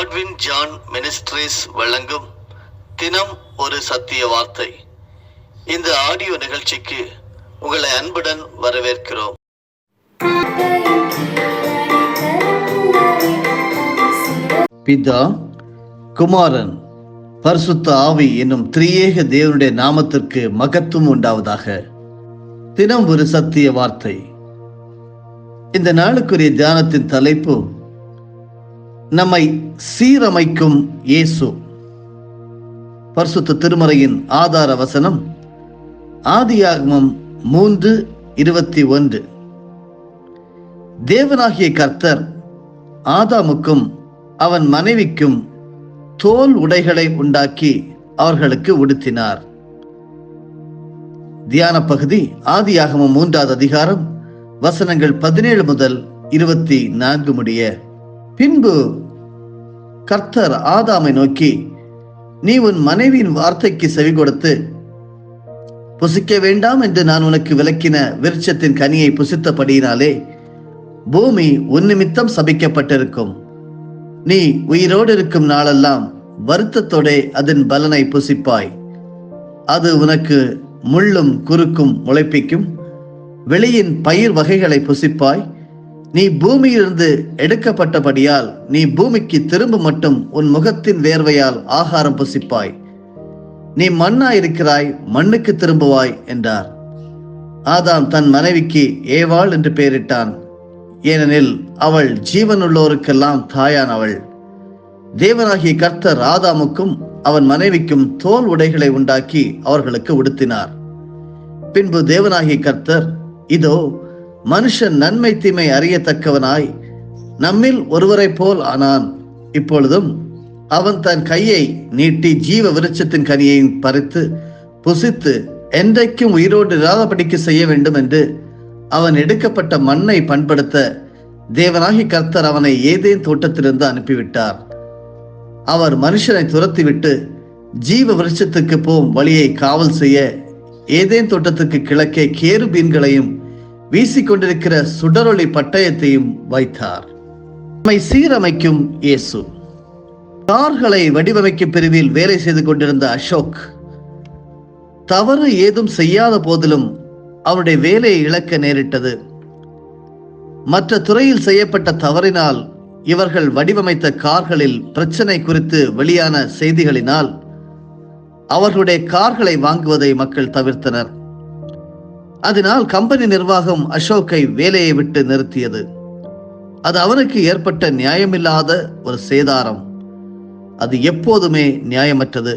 Godwin John ministries வழங்கும் தினம் ஒரு சத்திய வார்த்தை. இந்த ஆடியோ நிகழ்ச்சிக்கு உங்களை அன்புடன் வரவேற்கிறோம். பிதா, குமாரன், பரிசுத்த ஆவி என்னும் திரியேக தேவனுடைய நாமத்திற்கு மகத்துவம் உண்டாவதாக. தினம் ஒரு சத்திய வார்த்தை. இந்த நாளுக்குரிய தியானத்தின் தலைப்பு நம்மை சீரமைக்கும் இயேசு. பரிசுத்த திருமறையின் ஆதார வசனம் ஆதியாகமம் 3:21. தேவனாகிய கர்த்தர் ஆதாமுக்கும் அவன் மனைவிக்கும் தோல் உடைகளை உண்டாக்கி அவர்களுக்கு உடுத்தினார். தியான பகுதி ஆதியாகமம் 3வது அதிகாரம் வசனங்கள் 17 முதல் 24 முடிய. பின்பு கர்த்தர் ஆதாமை நோக்கி, நீ உன் மனைவியின் வார்த்தைக்கு செவி கொடுத்து புசிக்க வேண்டாம் என்று நான் உனக்கு விலக்கின விருட்சத்தின் கனியை புசித்தபடியினாலே பூமி உன் நிமித்தம் சபிக்கப்பட்டிருக்கும். நீ உயிரோடு இருக்கும் நாளெல்லாம் வருத்தத்தோட அதன் பலனை புசிப்பாய். அது உனக்கு முள்ளும் குறுக்கும் முளைப்பிக்கும். வெளியின் பயிர் வகைகளை புசிப்பாய். நீ பூமியிலிருந்து எடுக்கப்பட்டபடியால் நீ பூமிக்கு திரும்ப மட்டும் உன் முகத்தின் வேர்வையால் ஆகாரம் புசிப்பாய். நீ மண்ணாயிருக்கிறாய், மண்ணுக்கு திரும்புவாய் என்றார். ஆதாம் தன் மனைவிக்கு ஏவாள் என்று பெயரிட்டான். ஏனெனில் அவள் ஜீவனுள்ளோருக்கெல்லாம் தாயானவள். தேவனாகிய கர்த்தர் ஆதாமுக்கும் அவன் மனைவிக்கும் தோல் உடைகளை உண்டாக்கி அவர்களுக்கு உடுத்தினார். பின்பு தேவனாகிய கர்த்தர், இதோ மனுஷன் நன்மை தீமை அறியத்தக்கவனாய் நம்மில் ஒருவரை போல் ஆனான். இப்பொழுதும் அவன் தன் கையை நீட்டி ஜீவ விருட்சத்தின் கனியை பறித்து புசித்து என்றைக்கும் உயிரோடு இராதபடிக்கு செய்ய வேண்டும் என்று அவன் எடுக்கப்பட்ட மண்ணை பண்படுத்த தேவனாகி கர்த்தர் அவனை ஏதேன் தோட்டத்திலிருந்து அனுப்பிவிட்டார். அவர் மனுஷனை துரத்திவிட்டு ஜீவ விருட்சத்துக்கு போகும் வழியை காவல் செய்ய ஏதேன் தோட்டத்துக்கு கிழக்கே கேருபீன்களையும் வீசிக்கொண்டிருக்கிற சுடரொளி பட்டயத்தையும் வைத்தார். நம்மை சீரமைக்கும் இயேசு. கார்களை வடிவமைக்கும் பிரிவில் வேலை செய்து கொண்டிருந்த அசோக் தவறு ஏதும் செய்யாத போதிலும் அவருடைய வேலையை இழக்க நேரிட்டது. மற்ற துறையில் செய்யப்பட்ட தவறினால் இவர்கள் வடிவமைத்த கார்களில் பிரச்சனை குறித்து வெளியான செய்திகளினால் அவர்களுடைய கார்களை வாங்குவதை மக்கள் தவிர்த்தனர். அதனால் கம்பெனி நிர்வாகம் அசோக்கை வேலையை விட்டு நிறுத்தியது. அது அவனுக்கு ஏற்பட்ட நியாயமில்லாத ஒரு சேதாரம். அது எப்போதுமே நியாயமற்றது.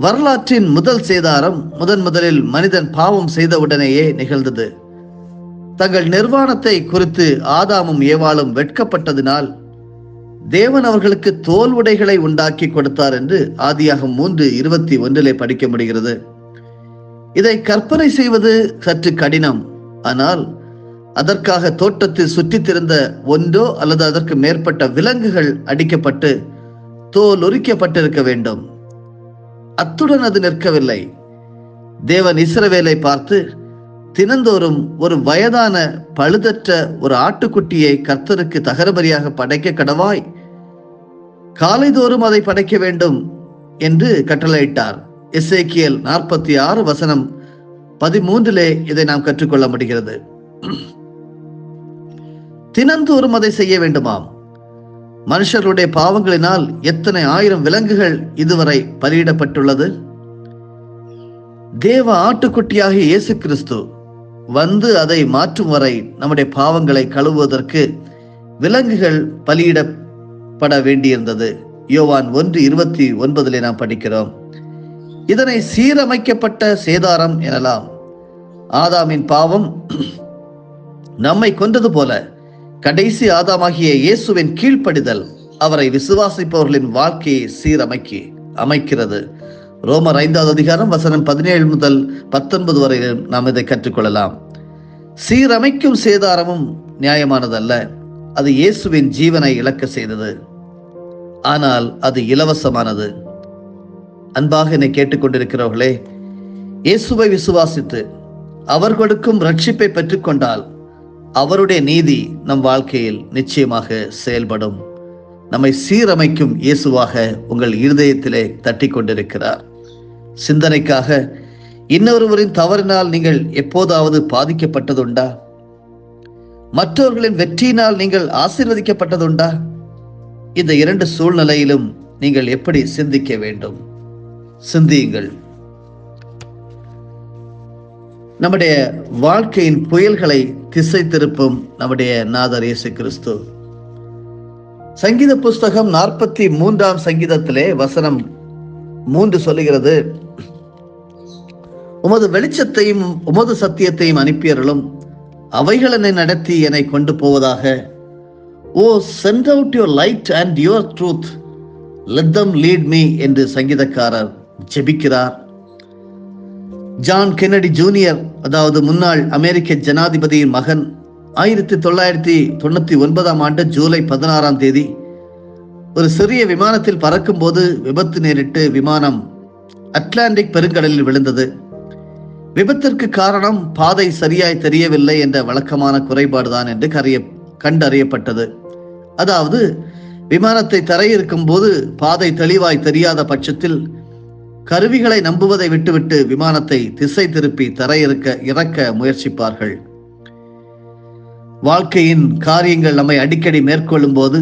வரலாற்றின் முதல் சேதாரம் முதலில் மனிதன் பாவம் செய்தவுடனேயே நிகழ்ந்தது. தங்கள் நிர்வாணத்தை குறித்து ஆதாமும் ஏவாளும் வெட்கப்பட்டதினால் தேவன் அவர்களுக்கு தோல் உடைகளை உண்டாக்கி கொடுத்தார் என்று ஆதியாகமம் 3:21 படிக்க முடிகிறது. இதை கற்பனை செய்வது சற்று கடினம். ஆனால் அதற்காக தோட்டத்தில் சுற்றித்திருந்த ஒன்றோ அல்லது அதற்கு மேற்பட்ட விலங்குகள் அடிக்கப்பட்டு தோல் உரிக்கப்பட்டிருக்க வேண்டும். அத்துடன் அது நிற்கவில்லை. தேவன் இஸ்ரவேலை பார்த்து, தினந்தோறும் ஒரு வயதான பழுதற்ற ஒரு ஆட்டுக்குட்டியை கர்த்தருக்கு தகரபலியாக படைக்க கடவாய், காலைதோறும் அதை படைக்க வேண்டும் என்று கட்டளையிட்டார். எசேக்கியேல் 46 வசனம் 13 இதை நாம் கற்றுக்கொள்ள முடிகிறது. தினந்தோறும் அதை செய்ய வேண்டுமாம். மனுஷருடைய பாவங்களினால் எத்தனை ஆயிரம் விலங்குகள் இதுவரை பலியிடப்பட்டுள்ளது. தேவ ஆட்டுக்குட்டியாகிய இயேசு கிறிஸ்து வந்து அதை மாற்றும் வரை நம்முடைய பாவங்களை கழுவுவதற்கு விலங்குகள் பலியிடப்பட வேண்டியிருந்தது. யோவான் 1:29 நாம் படிக்கிறோம். இதனை சீரமைக்கப்பட்ட சேதாரம் எனலாம். ஆதாமின் பாவம் நம்மை கொண்டது போல கடைசி ஆதாமாகிய இயேசுவின் கீழ்ப்படிதல் அவரை விசுவாசிப்பவர்களின் வாழ்க்கையை அமைக்கிறது. ரோமர் 5வது அதிகாரம் வசனம் 17 முதல் 19 வரை நாம் இதை கற்றுக்கொள்ளலாம். சீரமைக்கும் சேதாரமும் நியாயமானதல்ல. அது இயேசுவின் ஜீவனை இழக்க செய்தது. ஆனால் அது இலவசமானது. அன்பாக என்னை கேட்டுக்கொண்டிருக்கிறவர்களே, இயேசுவை விசுவாசித்து அவர் கொடுக்கும் ரட்சிப்பை பெற்றுக்கொண்டால் அவருடைய நீதி நம் வாழ்க்கையில் நிச்சயமாக செயல்படும். நம்மை சீரமைக்கும் இயேசுவாக உங்கள் இருதயத்திலே தட்டி கொண்டிருக்கிறார். சிந்தனைக்காக, இன்னொருவரின் தவறினால் நீங்கள் எப்போதாவது பாதிக்கப்பட்டதுண்டா? மற்றவர்களின் வெற்றியினால் நீங்கள் ஆசீர்வதிக்கப்பட்டதுண்டா? இந்த இரண்டு சூழ்நிலையிலும் நீங்கள் எப்படி சிந்திக்க வேண்டும்? சிந்தியுங்கள். நம்முடைய வாழ்க்கையின் புயல்களை திசை திருப்பும் நம்முடைய நாதர் இயேசு கிறிஸ்து. சங்கீத புஸ்தகம் 43ஆம் சங்கீதத்திலே வசனம் 3 சொல்லுகிறது, உமது வெளிச்சத்தையும் உமது சத்தியத்தையும் அனுப்பியர்களும் அவைகள் என்னை நடத்தி என்னை கொண்டு போவதாக. ஓ, send out your light and your truth, let them lead me என்று சங்கீதக்காரர் ஜெபிக்கிறார். ஜான் கென்னடி ஜூனியர், அதாவது முன்னாள் அமெரிக்க ஜனாதிபதியின் மகன், 1999ஆம் ஆண்டு ஜூலை 16ஆம் தேதி ஒரு சிறிய விமானத்தில் பறக்கும் போது விபத்து நேரிட்டு விமானம் அட்லாண்டிக் பெருங்கடலில் விழுந்தது. விபத்திற்கு காரணம் பாதை சரியாய் தெரியவில்லை என்ற வழக்கமான குறைபாடுதான் என்று கண்டறியப்பட்டது. அதாவது விமானத்தை தரையிறக்கும் போது பாதை தெளிவாய் தெரியாத பட்சத்தில் கருவிகளை நம்புவதை விட்டுவிட்டு விமானத்தை திசை திருப்பி இறக்க முயற்சிப்பார்கள். வாழ்க்கையின் காரியங்கள் நம்மை அடிக்கடி மேற்கொள்ளும் போது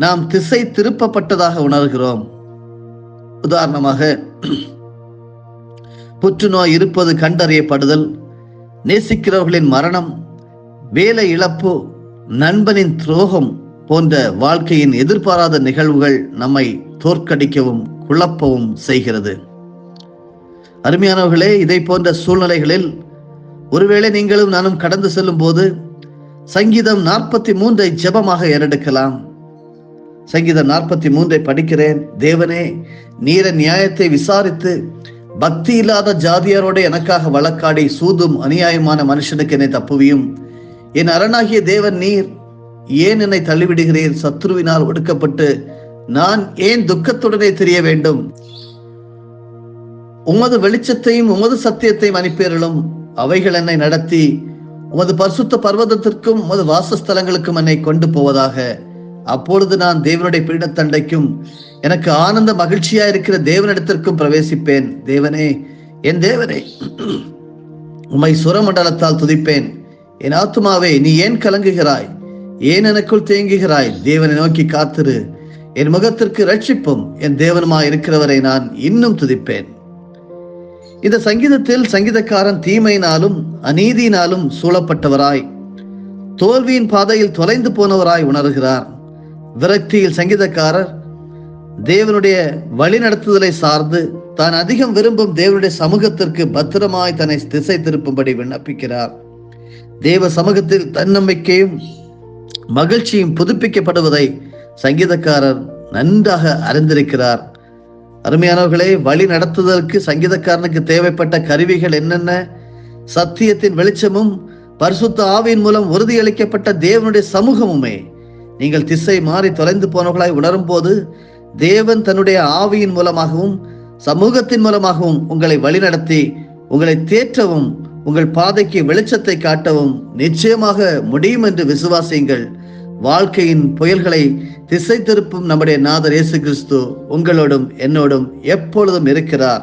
நாம் திசை திருப்பப்பட்டதாக உணர்கிறோம். உதாரணமாக, புற்றுநோய் இருப்பது கண்டறியப்படுதல், நேசிக்கிறவர்களின் மரணம், வேலை இழப்பு, நண்பனின் துரோகம் போன்ற வாழ்க்கையின் எதிர்பாராத நிகழ்வுகள் நம்மை தோற்கடிக்கவும் குழப்பவும் செய்கிறது. அருமையானவர்களே, இதை போன்ற சூழ்நிலைகளில் ஒருவேளை நீங்களும் நானும் கடந்து செல்லும் போது சங்கீதம் 43 ஜெபமாக ஏறெடுக்கலாம். சங்கீதம் 43 படிக்கிறேன். தேவனே, நீர நியாயத்தை விசாரித்து பக்தி இல்லாத ஜாதியாரோட எனக்காக வழக்காடி சூதும் அநியாயமான மனுஷனுக்கு என்னை தப்புவியும். என் அரணாகிய தேவன் நீர், ஏன் என்னை தள்ளிவிடுகிறீர்? சத்ருவினால் ஒடுக்கப்பட்டு நான் ஏன் துக்கத்துடனே தெரிய வேண்டும்? உமது வெளிச்சத்தையும் உமது சத்தியத்தையும் அனுப்பியர்களும் அவைகள் என்னை நடத்தி உமது பரிசுத்த பர்வதத்திற்கும் உமது வாசஸ்தலங்களுக்கும் என்னை கொண்டு போவதாக. அப்பொழுது நான் தேவனுடைய பீடத்தண்டைக்கும் எனக்கு ஆனந்த மகிழ்ச்சியா இருக்கிற தேவனிடத்திற்கும் பிரவேசிப்பேன். தேவனே, என் தேவனே, உம்மை சுரமண்டலத்தால் துதிப்பேன். என் ஆத்துமாவே, நீ ஏன் கலங்குகிறாய்? ஏன் எனக்குள் தேங்குகிறாய்? தேவனை நோக்கி காத்திரு. என் முகத்திற்கு ரட்சிப்பும் என் தேவனுமாய் இருக்கிறவரை நான் இன்னும் துதிப்பேன். இந்த சங்கீதத்தில் சங்கீதக்காரன் தீமையினாலும் அநீதியினாலும் சூழப்பட்டவராய், தோல்வியின் பாதையில் தொலைந்து போனவராய் உணர்கிறார். விரக்தியில் சங்கீதக்காரர் தேவனுடைய வழி நடத்துதலை சார்ந்து தான் அதிகம் விரும்பும் தேவனுடைய சமூகத்திற்கு பத்திரமாய் தன்னை திசை திருப்பும்படி விண்ணப்பிக்கிறார். தேவ சமூகத்தில் தன்னம்பிக்கையும் மகிழ்ச்சியும் புதுப்பிக்கப்படுவதை சங்கீதக்காரர் நன்றாக அறிந்திருக்கிறார். அருமையானவர்களே, வழி நடத்துவதற்கு சங்கீதக்காரனுக்கு தேவைப்பட்ட கருவிகள் என்னென்ன? சத்தியத்தின் வெளிச்சமும் பரிசுத்த ஆவியின் மூலம் உறுதியளிக்கப்பட்ட தேவனுடைய சமூகமுமே. நீங்கள் திசை மாறி தொலைந்து போனவர்களாய் உணரும் போது தேவன் தன்னுடைய ஆவியின் மூலமாகவும் சமூகத்தின் மூலமாகவும் உங்களை வழிநடத்தி உங்களை தேற்றவும் உங்கள் பாதைக்கு வெளிச்சத்தை காட்டவும் நிச்சயமாக முடியும் என்று விசுவாசியுங்கள். வாழ்க்கையின் புயல்களை திசை திருப்பும் நம்முடைய நாதர் இயேசு கிறிஸ்து உங்களோடும் என்னோடும் எப்பொழுதும் இருக்கிறார்.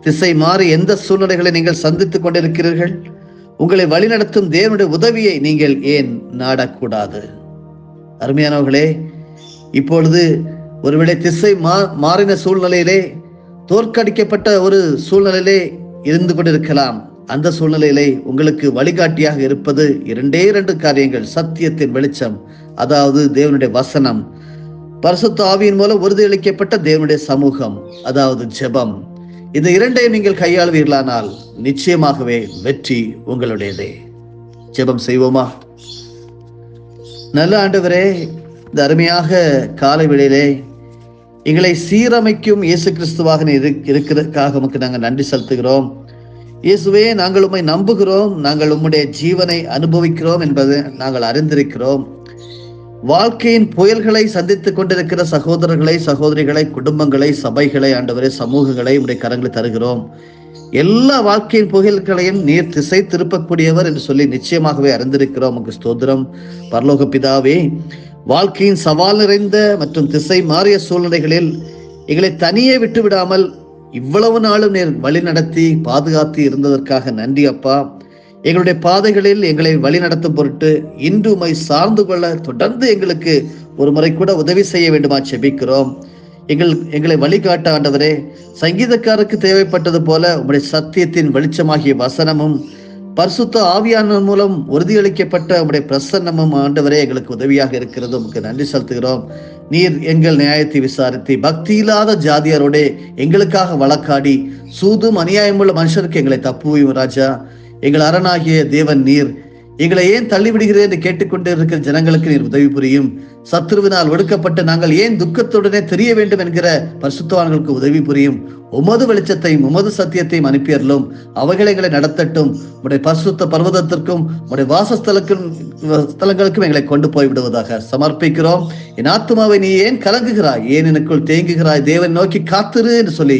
திசை மாறி எந்த சூழ்நிலைகளை நீங்கள் சந்தித்துக் கொண்டிருக்கிறீர்கள்? உங்களை வழிநடத்தும் தேவனுடைய உதவியை நீங்கள் ஏன் நாடக்கூடாது? அருமையானவர்களே, இப்பொழுது ஒருவேளை திசை மாறின சூழ்நிலையிலே, தோற்கடிக்கப்பட்ட ஒரு சூழ்நிலையிலே இருந்து கொண்டிருக்கலாம். அந்த சூழ்நிலையிலே உங்களுக்கு வழிகாட்டியாக இருப்பது 2 காரியங்கள். சத்தியத்தின் வெளிச்சம், அதாவது தேவனுடைய வசனம், பரிசுத்த ஆவியின் மூலம் உறுதியளிக்கப்பட்ட தேவனுடைய சமூகம், அதாவது ஜெபம். இந்த 2ஐயும் நீங்கள் கையாளுவீர்களானால் நிச்சயமாகவே வெற்றி உங்களுடையதே. ஜெபம் செய்வோமா? நல்ல ஆண்டவரே, இந்த அருமையாக காலை வேளையிலே எங்களை சீரமைக்கும் இயேசு கிறிஸ்துவாக இருக்கிறதுக்காக உமக்கு நாங்கள் நன்றி செலுத்துகிறோம். இயேசுவே, நாங்கள் உம்மை நம்புகிறோம். நாங்கள் உம்முடைய ஜீவனை அனுபவிக்கிறோம் என்பதை நாங்கள் அறிந்திருக்கிறோம். வாழ்க்கையின் புயல்களை சந்தித்துக் கொண்டிருக்கிற சகோதரர்களை, சகோதரிகளை, குடும்பங்களை, சபைகளை, ஆண்டவரே, சமூகங்களை உம்முடைய கரங்களை தருகிறோம். எல்லா வாழ்க்கையின் புயல்களையும் நீர் திசை திருப்பக்கூடியவர் என்று சொல்லி நிச்சயமாகவே அறிந்திருக்கிறோம். உமக்கு ஸ்தோத்திரம். பரலோக பிதாவே, வாழ்க்கையின் சவால் நிறைந்த மற்றும் திசை மாறிய சூழ்நிலைகளில் எங்களை தனியே விட்டு விடாமல் இவ்வளவு நாளும் நீர் வழி நடத்தி பாதுகாத்து இருந்ததற்காக நன்றி அப்பா. எங்களுடைய பாதைகளில் எங்களை வழி நடத்தும் பொருட்டு இன்று உம்மை சார்ந்து கொள்ள தொடர்ந்து எங்களுக்கு ஒரு முறை கூட உதவி செய்ய வேண்டுமா செபிக்கிறோம். எங்களை வழிகாட்ட ஆண்டவரே, சங்கீதக்காரருக்கு தேவைப்பட்டது போல உம்முடைய சத்தியத்தின் வெளிச்சமாகிய வசனமும் பரிசுத்த ஆவியான மூலம் உறுதியளிக்கப்பட்ட உம்முடைய பிரசன்னமும் ஆண்டவரே எங்களுக்கு உதவியாக இருக்கிறது. உமக்கு நன்றி செலுத்துகிறோம். நீர் எங்கள் நியாயத்தை விசாரித்து பக்தி இல்லாத ஜாதியாரோட எங்களுக்காக வழக்காடி சூதும் அநியாயமுள்ள மனுஷருக்கு எங்களை தப்புவையும் ராஜா. எங்கள் அரணாகிய தேவன் நீர். எங்களை ஏன் தள்ளிவிடுகிறேன் என்று கேட்டுக்கொண்டு இருக்கிற ஜனங்களுக்கு நீர் உதவி புரியும். சத்ருவினால் ஒடுக்கப்பட்டு நாங்கள் ஏன் துக்கத்துடனே தெரிய வேண்டும் என்கிற பரிசுத்தவான்களுக்கு உதவி புரியும். உமது வெளிச்சத்தையும் உமது சத்தியத்தையும் அனுப்பியறலும் அவைகளை எங்களை நடத்தட்டும். உடைய பரிசுத்த பர்வதத்திற்கும் உடைய வாசஸ்தலங்களுக்கும் எங்களை கொண்டு போய் விடுவதாக சமர்ப்பிக்கிறோம். என் ஆத்மாவை நீ ஏன் கலங்குகிறாய், ஏன் எனக்குள் தேங்குகிறாய், தேவன் நோக்கி காத்திரு என்று சொல்லி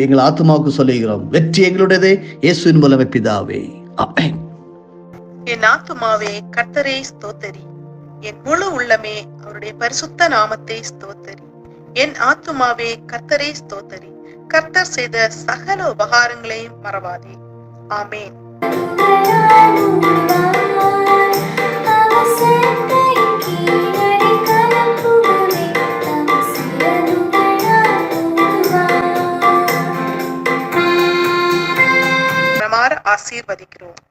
எங்கள் ஆத்மாவுக்கு சொல்லுகிறோம். வெற்றி எங்களுடையதே, இயேசுவின் மூலமே பிதாவே, ஆமென். என் ஆத்துமாவே கர்த்தரை ஸ்தோத்தரி, என் முழு உள்ளமே அவருடைய பரிசுத்த நாமத்தை ஸ்தோத்தரி. என் ஆத்துமாவே கர்த்தரை ஸ்தோத்தரி, கர்த்தர் செய்த சகல உபகாரங்களையும் மறவாதே. ஆமென். ஆசீர்வதிக்கிறோம்.